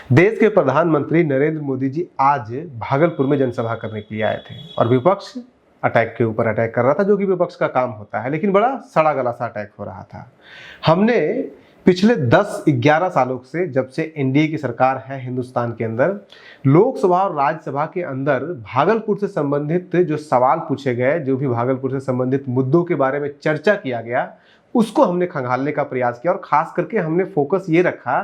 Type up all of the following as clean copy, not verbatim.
देश के प्रधानमंत्री नरेंद्र मोदी जी आज भागलपुर में जनसभा करने के लिए आए थे और विपक्ष अटैक के ऊपर अटैक कर रहा था, जो कि विपक्ष का काम होता है, लेकिन बड़ा सड़ा गला सा अटैक हो रहा था। हमने पिछले 10-11 सालों से, जब से एनडीए की सरकार है हिंदुस्तान के अंदर, लोकसभा और राज्यसभा के अंदर भागलपुर से संबंधित जो सवाल पूछे गए, जो भी भागलपुर से संबंधित मुद्दों के बारे में चर्चा किया गया, उसको हमने खंगालने का प्रयास किया और खास करके हमने फोकस ये रखा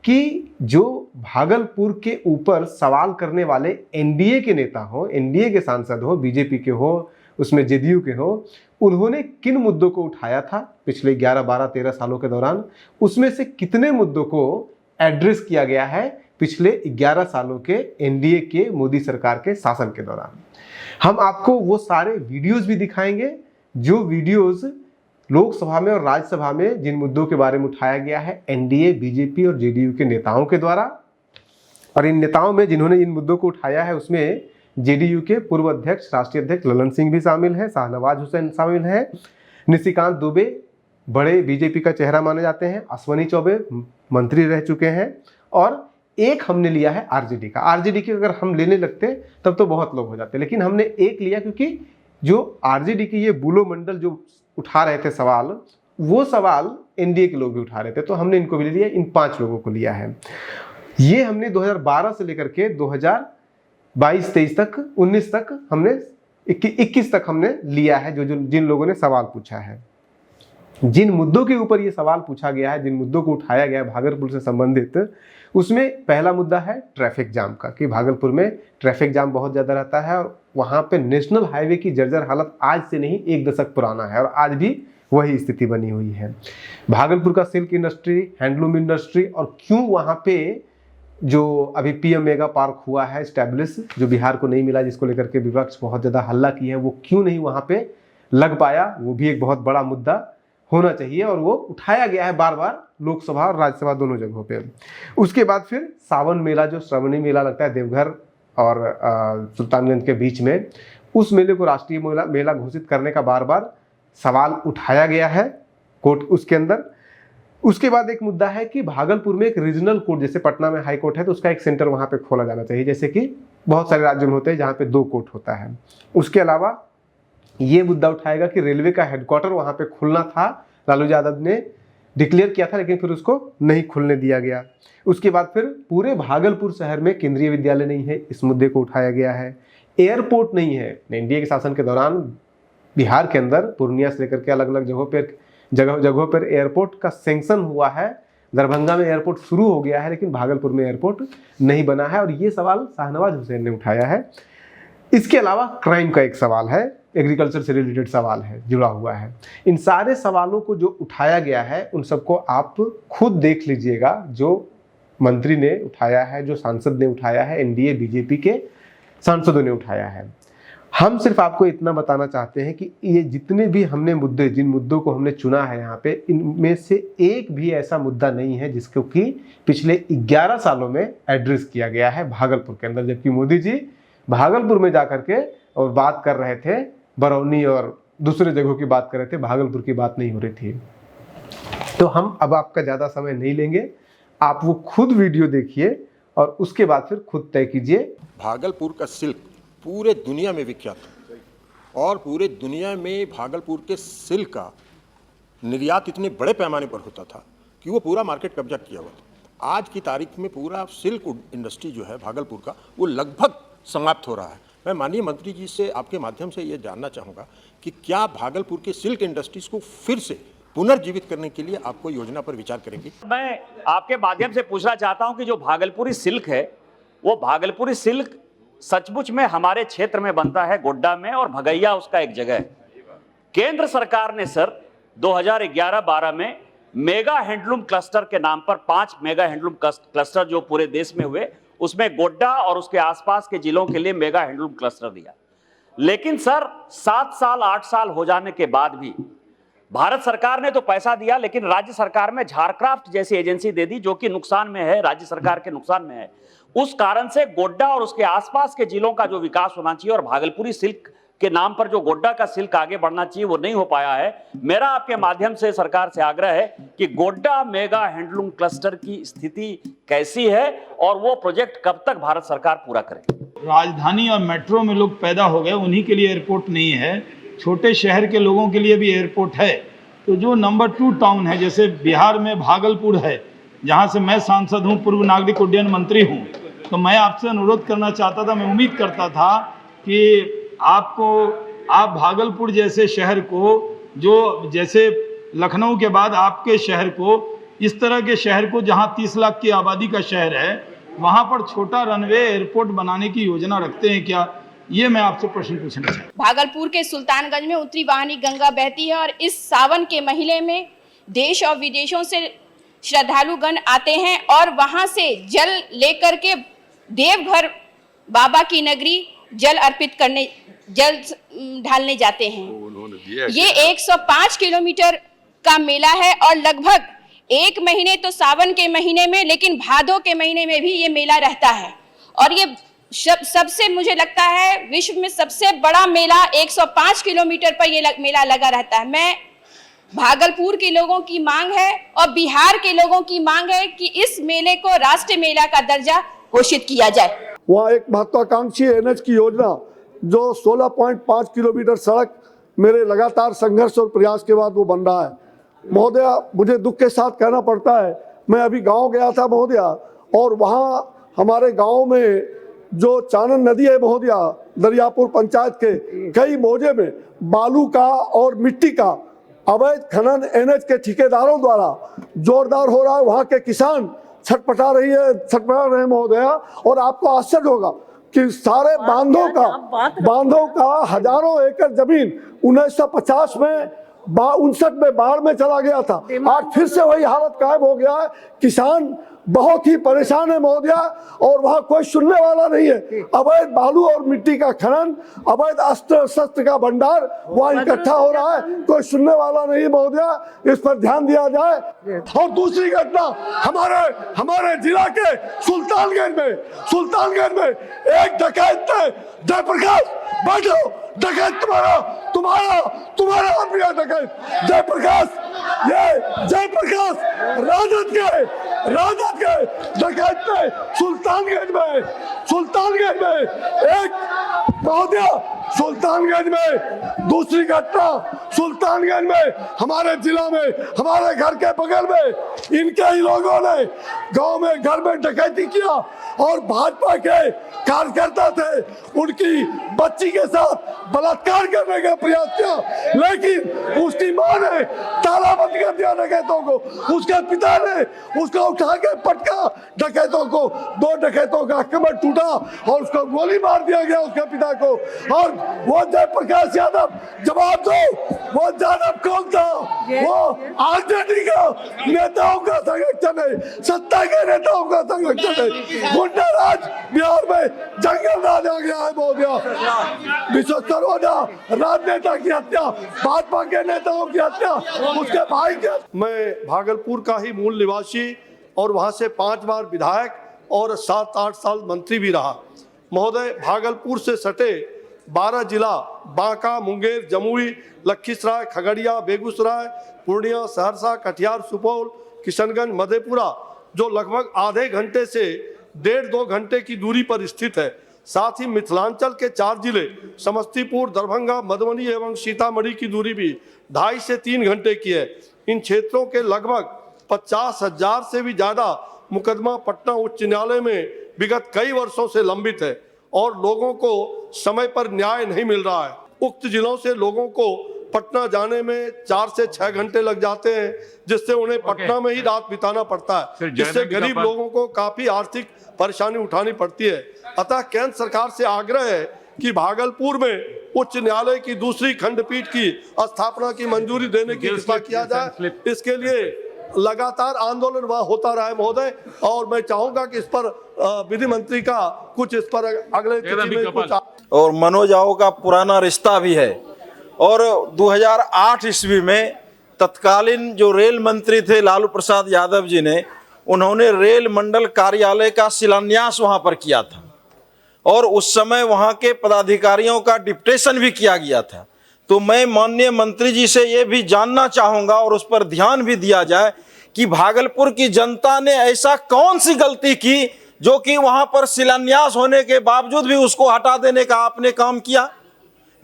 कि जो भागलपुर के ऊपर सवाल करने वाले एनडीए के नेता हो, एनडीए के सांसद हो, बीजेपी के हो, उसमें जेडीयू के हो, उन्होंने किन मुद्दों को उठाया था पिछले 11, 12, 13 सालों के दौरान, उसमें से कितने मुद्दों को एड्रेस किया गया है पिछले 11 सालों के एनडीए के मोदी सरकार के शासन के दौरान। हम आपको वो सारे वीडियोस भी दिखाएंगे जो वीडियोस लोकसभा में और राज्यसभा में जिन मुद्दों के बारे में उठाया गया है एनडीए, बीजेपी और जेडीयू के नेताओं के द्वारा। और इन नेताओं में जिन्होंने इन मुद्दों को उठाया है उसमें जेडीयू के पूर्व अध्यक्ष, राष्ट्रीय अध्यक्ष ललन सिंह भी शामिल है, शाहनवाज हुसैन शामिल है, निशिकांत दुबे बड़े बीजेपी का चेहरा माने जाते हैं, अश्वनी चौबे मंत्री रह चुके हैं, और एक हमने लिया है आरजेडी का। आरजेडी के अगर हम लेने लगते तब तो बहुत लोग हो जाते, लेकिन हमने एक लिया क्योंकि जो आरजेडी की ये बुलो मंडल जो उठा रहे थे सवाल, वो सवाल एनडीए के लोग भी उठा रहे थे, तो हमने इनको भी ले लिया। इन 5 लोगों को लिया है। ये हमने 2012 से लेकर के 2022-23 तक, 19 तक, हमने 21 तक हमने लिया है, जो जिन लोगों ने सवाल पूछा है, जिन मुद्दों के ऊपर ये सवाल पूछा गया है, जिन मुद्दों को उठाया गया है भागलपुर से संबंधित। उसमें पहला मुद्दा है ट्रैफिक जाम का, कि भागलपुर में ट्रैफिक जाम बहुत ज़्यादा रहता है और वहाँ पे नेशनल हाईवे की जर्जर हालत आज से नहीं 1 दशक पुराना है और आज भी वही स्थिति बनी हुई है। भागलपुर का सिल्क इंडस्ट्री, हैंडलूम इंडस्ट्री, और क्यों वहाँ पे जो अभी पीएम मेगा पार्क हुआ है स्टैब्लिश, जो बिहार को नहीं मिला, जिसको लेकर के विपक्ष बहुत ज़्यादा हल्ला की है, वो क्यों नहीं वहाँ पे लग पाया, वो भी एक बहुत बड़ा मुद्दा होना चाहिए और वो उठाया गया है बार बार लोकसभा और राज्यसभा दोनों जगहों पे। उसके बाद फिर सावन मेला, जो श्रावणी मेला लगता है देवघर और सुल्तानगंज के बीच में, उस मेले को राष्ट्रीय मेला घोषित करने का बार बार सवाल उठाया गया है कोर्ट उसके अंदर। उसके बाद एक मुद्दा है कि भागलपुर में एक रीजनल कोर्ट, जैसे पटना में हाई कोर्ट है तो उसका एक सेंटर वहाँ पे खोला जाना चाहिए, जैसे कि बहुत सारे राज्यों में होते हैं जहाँ पे 2 कोर्ट होता है। उसके अलावा ये मुद्दा उठाएगा कि रेलवे का हेडक्वार्टर वहाँ पे खुलना था, लालू यादव ने डिक्लेयर किया था, लेकिन फिर उसको नहीं खुलने दिया गया। उसके बाद फिर पूरे भागलपुर शहर में केंद्रीय विद्यालय नहीं है, इस मुद्दे को उठाया गया है। एयरपोर्ट नहीं है, एनडीए के शासन के दौरान बिहार के अंदर पूर्णिया से लेकर के अलग अलग जगहों पर एयरपोर्ट का सैंक्शन हुआ है। दरभंगा में एयरपोर्ट शुरू हो गया है, लेकिन भागलपुर में एयरपोर्ट नहीं बना है, और ये सवाल शाहनवाज हुसैन ने उठाया है। इसके अलावा क्राइम का एक सवाल है, एग्रीकल्चर से रिलेटेड सवाल है, जुड़ा हुआ है। इन सारे सवालों को जो उठाया गया है उन सबको आप खुद देख लीजिएगा, जो मंत्री ने उठाया है, जो सांसद ने उठाया है, एनडीए बीजेपी के सांसदों ने उठाया है। हम सिर्फ आपको इतना बताना चाहते हैं कि ये जितने भी हमने मुद्दे, जिन मुद्दों को हमने चुना है यहाँ पे, इनमें से एक भी ऐसा मुद्दा नहीं है जिसको कि पिछले 11 सालों में एड्रेस किया गया है भागलपुर के अंदर, जबकि मोदी जी भागलपुर में जाकर के और बात कर रहे थे, बरौनी और दूसरे जगहों की बात कर रहे थे, भागलपुर की बात नहीं हो रही थी। तो हम अब आपका ज़्यादा समय नहीं लेंगे, आप वो खुद वीडियो देखिए और उसके बाद फिर खुद तय कीजिए। भागलपुर का सिल्क पूरे दुनिया में विख्यात है और पूरे दुनिया में भागलपुर के सिल्क का निर्यात इतने बड़े पैमाने पर होता था कि वो पूरा मार्केट कब्जा किया हुआ था। आज की तारीख में पूरा सिल्क इंडस्ट्री जो है भागलपुर का, वो लगभग समाप्त हो रहा है। मैं माननीय मंत्री जी से आपके माध्यम से ये जानना चाहूँगा कि क्या भागलपुर के सिल्क इंडस्ट्रीज को फिर से पुनर्जीवित करने के लिए आपको योजना पर विचार करेंगे? मैं आपके माध्यम से पूछना चाहता हूं कि जो भागलपुरी सिल्क है, वो भागलपुरी सिल्क सचमुच में हमारे क्षेत्र में बनता है, गोड्डा में, और भगैया उसका एक जगह है। केंद्र सरकार ने सर 2011-12 में मेगा हैंडलूम क्लस्टर के नाम पर 5 मेगा हैंडलूम क्लस्टर जो पूरे देश में हुए, उसमें गोड्डा और उसके आसपास के जिलों के लिए मेगा हैंडलूम क्लस्टर दिया। लेकिन सर 7 साल 8 साल हो जाने के बाद भी भारत सरकार ने तो पैसा दिया, लेकिन राज्य सरकार में झारक्राफ्ट जैसी एजेंसी दे दी, जो कि नुकसान में है, राज्य सरकार के नुकसान में है। उस कारण से गोड्डा और उसके आसपास के जिलों का जो विकास होना चाहिए और भागलपुरी सिल्क के नाम पर जो गोड्डा का सिल्क आगे बढ़ना चाहिए वो नहीं हो पाया है। मेरा आपके माध्यम से सरकार से आग्रह है कि गोड्डा मेगा हैंडलूम क्लस्टर की स्थिति कैसी है और वो प्रोजेक्ट कब तक भारत सरकार पूरा करे। राजधानी और मेट्रो में लोग पैदा हो गए, उन्हीं के लिए एयरपोर्ट नहीं है, छोटे शहर के लोगों के लिए भी एयरपोर्ट है। तो जो नंबर 2 टाउन है, जैसे बिहार में भागलपुर है, जहाँ से मैं सांसद हूँ, पूर्व नागरिक उड्डयन मंत्री हूँ, तो मैं आपसे अनुरोध करना चाहता था, मैं उम्मीद करता था कि आप भागलपुर जैसे शहर को, जो जैसे लखनऊ के बाद आपके शहर को, इस तरह के शहर को जहाँ 30 लाख की आबादी का शहर है, वहाँ पर छोटा रनवे एयरपोर्ट बनाने की योजना रखते हैं क्या? ये मैं आपसे प्रश्न पूछना चाहता हूँ। भागलपुर के सुल्तानगंज में उत्तरी वाहिनी गंगा बहती है और इस सावन के महीने में देश और विदेशों से श्रद्धालुगण आते हैं और वहां से जल लेकर के देवघर बाबा की नगरी जल ढालने जाते हैं। ये 105 किलोमीटर का मेला है और लगभग 1 महीने तो सावन के महीने में, लेकिन भादों के महीने में भी ये मेला रहता है। और ये सबसे मुझे लगता है विश्व में सबसे बड़ा मेला 105 किलोमीटर पर ये मेला लगा रहता है। मैं भागलपुर के लोगों की मांग है और बिहार के लोगों की मांग है कि इस मेले को राष्ट्रीय मेला का दर्जा घोषित किया जाए। वहाँ एक महत्वाकांक्षी एनएच की योजना जो 16.5 किलोमीटर सड़क मेरे लगातार संघर्ष और प्रयास के बाद वो बन रहा है। महोदया, मुझे दुख के साथ कहना पड़ता है, मैं अभी गांव गया था महोदया, और वहाँ हमारे गांव में जो चानन नदी है महोदया, दरियापुर पंचायत के कई मौजे में बालू का और मिट्टी का अवैध खनन एनएच के ठेकेदारों द्वारा जोरदार हो रहा है। वहाँ के किसान छटपटा रहे हैं महोदया, और आपको आश्चर्य होगा कि सारे बांधों का हजारों एकड़ जमीन 1950 में 59 में बाढ़ में चला गया था। आज फिर से वही हालत कायम हो गया है। किसान बहुत ही परेशान है महोदया, और वहाँ कोई सुनने वाला नहीं है। अवैध बालू और मिट्टी का खनन, अवैध अस्त्र शस्त्र का भंडार वहाँ इकट्ठा हो रहा है, कोई सुनने वाला नहीं है महोदया, इस पर ध्यान दिया जाए। और दूसरी घटना हमारे जिला के सुल्तानगंज में एक डकैत ने, जयप्रकाश बैठो, डकैत तुम्हारा आदमी है डकैत जयप्रकाश, ये जयप्रकाश राजद के डकैत ने सुल्तानगंज में एक महोदया, सुल्तानगंज में दूसरी घटना, सुल्तानगंज में हमारे जिला में हमारे घर के बगल में इनके ही लोगों ने गांव में घर में डकैती किया और भाजपा के कार्यकर्ता थे, उनकी बच्ची के साथ बलात्कार करने का प्रयास किया, लेकिन उसकी मां ने ताला बंद कर दिया डकैतों को। उसके पिता ने उसको उठा के पटका डकैतों को, 2 डकैतों का कमर टूटा और उसको गोली मार दिया गया उसके पिता को। और वो जयप्रकाश यादव, जवाब दो, वो यादव कौन था? वो आरजेडी का नेताओं का संगठन है, सत्ता के नेताओं का संगठन है। गुंडा राज बिहार में जंगल राज आ गया है महोदया। विश्वेश्वर राजनेता की हत्या, भाजपा के नेताओं की हत्या, उसके भाई के। मैं भागलपुर का ही मूल निवासी और वहां से 5 बार विधायक और 7-8 साल मंत्री भी रहा। महोदय, भागलपुर से सटे 12 जिला बांका, मुंगेर, जमुई, लखीसराय, खगड़िया, बेगूसराय, पूर्णिया, सहरसा, कटिहार, सुपौल, किशनगंज, मधेपुरा, जो लगभग आधे घंटे से 1.5-2 घंटे की दूरी पर स्थित है। साथ ही मिथिलांचल के 4 जिले समस्तीपुर, दरभंगा, मधुबनी एवं सीतामढ़ी की दूरी भी 2.5 से 3 घंटे की है। इन क्षेत्रों के लगभग 50,000 से भी ज्यादा मुकदमा पटना उच्च न्यायालय में विगत कई वर्षों से लंबित है और लोगों को समय पर न्याय नहीं मिल रहा है। उक्त जिलों से लोगों को पटना जाने में 4 से 6 घंटे लग जाते हैं, जिससे उन्हें पटना में ही रात बिताना पड़ता है, जिससे गरीब लोगों को काफी आर्थिक परेशानी उठानी पड़ती है। अतः केंद्र सरकार से आग्रह है कि भागलपुर में उच्च न्यायालय की दूसरी खंडपीठ की स्थापना की मंजूरी देने की कृपा किया जाए। इसके लिए लगातार आंदोलन वहाँ होता रहा है महोदय, और मैं चाहूंगा कि इस पर विधि मंत्री का कुछ इस पर अगले कुछ। और मनोजाओं का पुराना रिश्ता भी है, और 2008 ईस्वी में तत्कालीन जो रेल मंत्री थे लालू प्रसाद यादव जी ने, उन्होंने रेल मंडल कार्यालय का शिलान्यास वहाँ पर किया था। और उस समय वहाँ के पदाधिकारियों का डिप्टेशन भी किया गया था। तो मैं माननीय मंत्री जी से ये भी जानना चाहूँगा और उस पर ध्यान भी दिया जाए कि भागलपुर की जनता ने ऐसा कौन सी गलती की जो कि वहाँ पर शिलान्यास होने के बावजूद भी उसको हटा देने का आपने काम किया।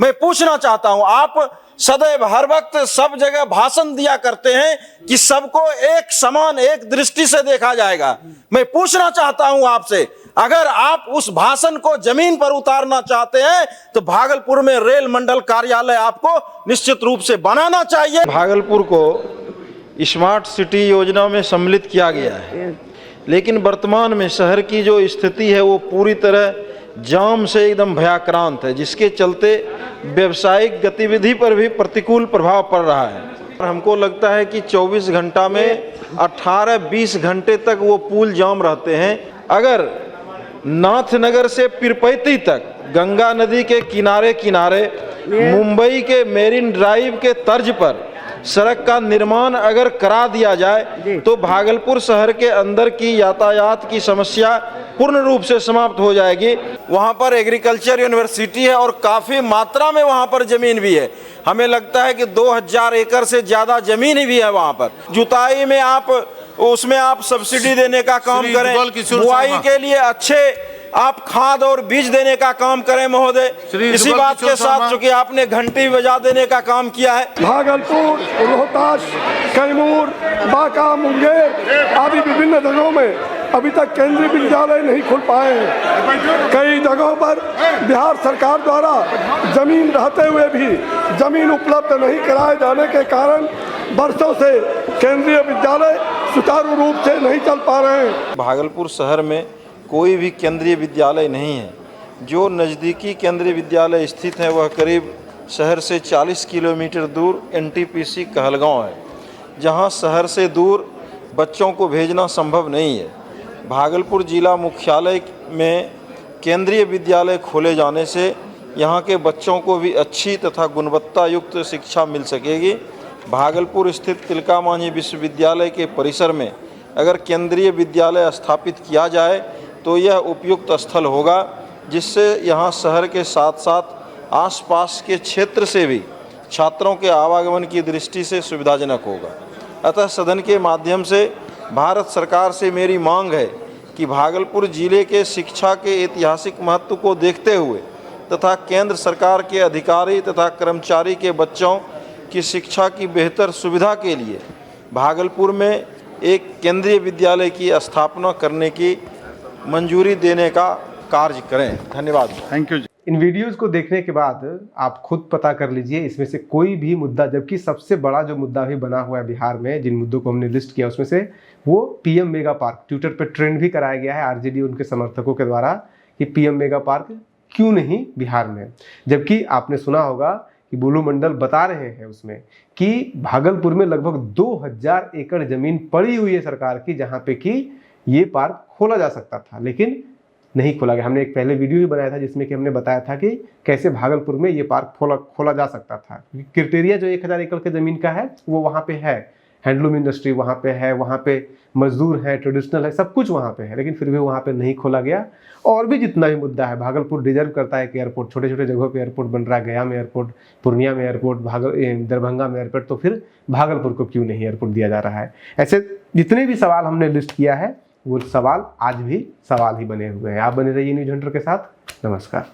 मैं पूछना चाहता हूं, आप सदैव हर वक्त सब जगह भाषण दिया करते हैं कि सबको एक समान एक दृष्टि से देखा जाएगा। मैं पूछना चाहता हूं आपसे, अगर आप उस भाषण को जमीन पर उतारना चाहते हैं तो भागलपुर में रेल मंडल कार्यालय आपको निश्चित रूप से बनाना चाहिए। भागलपुर को स्मार्ट सिटी योजना में सम्मिलित किया गया है, लेकिन वर्तमान में शहर की जो स्थिति है वो पूरी तरह जाम से एकदम भयाक्रांत है, जिसके चलते व्यावसायिक गतिविधि पर भी प्रतिकूल प्रभाव पड़ रहा है। हमको लगता है कि 24 घंटा में 18-20 घंटे तक वो पुल जाम रहते हैं। अगर नाथनगर से पिरपैती तक गंगा नदी के किनारे किनारे मुंबई के मेरिन ड्राइव के तर्ज पर सड़क का निर्माण अगर करा दिया जाए तो भागलपुर शहर के अंदर की यातायात की समस्या पूर्ण रूप से समाप्त हो जाएगी। वहाँ पर एग्रीकल्चर यूनिवर्सिटी है और काफ़ी मात्रा में वहाँ पर ज़मीन भी है। हमें लगता है कि 2000 एकड़ से ज़्यादा ज़मीन भी है वहाँ पर। जुताई में उसमें आप सब्सिडी देने का काम करें, बुआई के लिए अच्छे आप खाद और बीज देने का काम करें महोदय। इसी बात के साथ चूंकि आपने घंटी बजा देने का काम किया है। भागलपुर, रोहतास, कैमूर, बांका, मुंगेर आदि विभिन्न जगहों में अभी तक केंद्रीय विद्यालय नहीं खुल पाए हैं। कई जगहों पर बिहार सरकार द्वारा जमीन रहते हुए भी जमीन उपलब्ध नहीं कराए जाने के कारण वर्षों से केंद्रीय विद्यालय सुचारू रूप से नहीं चल पा रहे हैं। भागलपुर शहर में कोई भी केंद्रीय विद्यालय नहीं है। जो नज़दीकी केंद्रीय विद्यालय स्थित है वह करीब शहर से 40 किलोमीटर दूर NTPC कहलगांव है, जहां शहर से दूर बच्चों को भेजना संभव नहीं है। भागलपुर जिला मुख्यालय में केंद्रीय विद्यालय खोले जाने से यहां के बच्चों को भी अच्छी तथा गुणवत्ता युक्त शिक्षा मिल सकेगी। भागलपुर स्थित तिलका मांझी विश्वविद्यालय के परिसर में अगर केंद्रीय विद्यालय स्थापित किया जाए तो यह उपयुक्त स्थल होगा, जिससे यहाँ शहर के साथ साथ आसपास के क्षेत्र से भी छात्रों के आवागमन की दृष्टि से सुविधाजनक होगा। अतः सदन के माध्यम से भारत सरकार से मेरी मांग है कि भागलपुर जिले के शिक्षा के ऐतिहासिक महत्व को देखते हुए तथा केंद्र सरकार के अधिकारी तथा कर्मचारी के बच्चों की शिक्षा की बेहतर सुविधा के लिए भागलपुर में एक केंद्रीय विद्यालय की स्थापना करने की मंजूरी देने का कार्य करें। धन्यवाद। Thank you. इन वीडियोस को देखने के बाद आप खुद पता कर लीजिए इसमें से कोई भी मुद्दा, जबकि सबसे बड़ा जो मुद्दा भी बना हुआ है बिहार में, जिन मुद्दों को हमने लिस्ट किया उसमें से वो पीएम मेगा पार्क, ट्विटर पर ट्रेंड भी कराया गया है आरजेडी उनके समर्थकों के द्वारा कि पीएम मेगा पार्क क्यों नहीं बिहार में। जबकि आपने सुना होगा कि बुलू मंडल बता रहे हैं उसमें कि भागलपुर में लगभग 2000 एकड़ जमीन पड़ी हुई है सरकार की, जहाँ पे कि ये पार्क खोला जा सकता था, लेकिन नहीं खोला गया। हमने एक पहले वीडियो भी बनाया था जिसमें कि हमने बताया था कि कैसे भागलपुर में ये पार्क खोला जा सकता था। क्राइटेरिया जो 1000 एकड़ के ज़मीन का है वो वहाँ पे है, हैंडलूम इंडस्ट्री वहाँ पे है, वहाँ पे मजदूर है, ट्रेडिशनल है, सब कुछ वहाँ पे है, लेकिन फिर भी वहाँ पे नहीं खोला गया। और भी जितना भी मुद्दा है, भागलपुर डिजर्व करता है कि एयरपोर्ट, छोटे छोटे जगहों पे एयरपोर्ट बन रहा है, गया में एयरपोर्ट, पूर्णिया में एयरपोर्ट, दरभंगा में एयरपोर्ट, तो फिर भागलपुर को क्यों नहीं एयरपोर्ट दिया जा रहा है। ऐसे जितने भी सवाल हमने लिस्ट किया है वो सवाल आज भी सवाल ही बने हुए हैं। आप बने रहिए न्यूज़ हंटर के साथ। नमस्कार।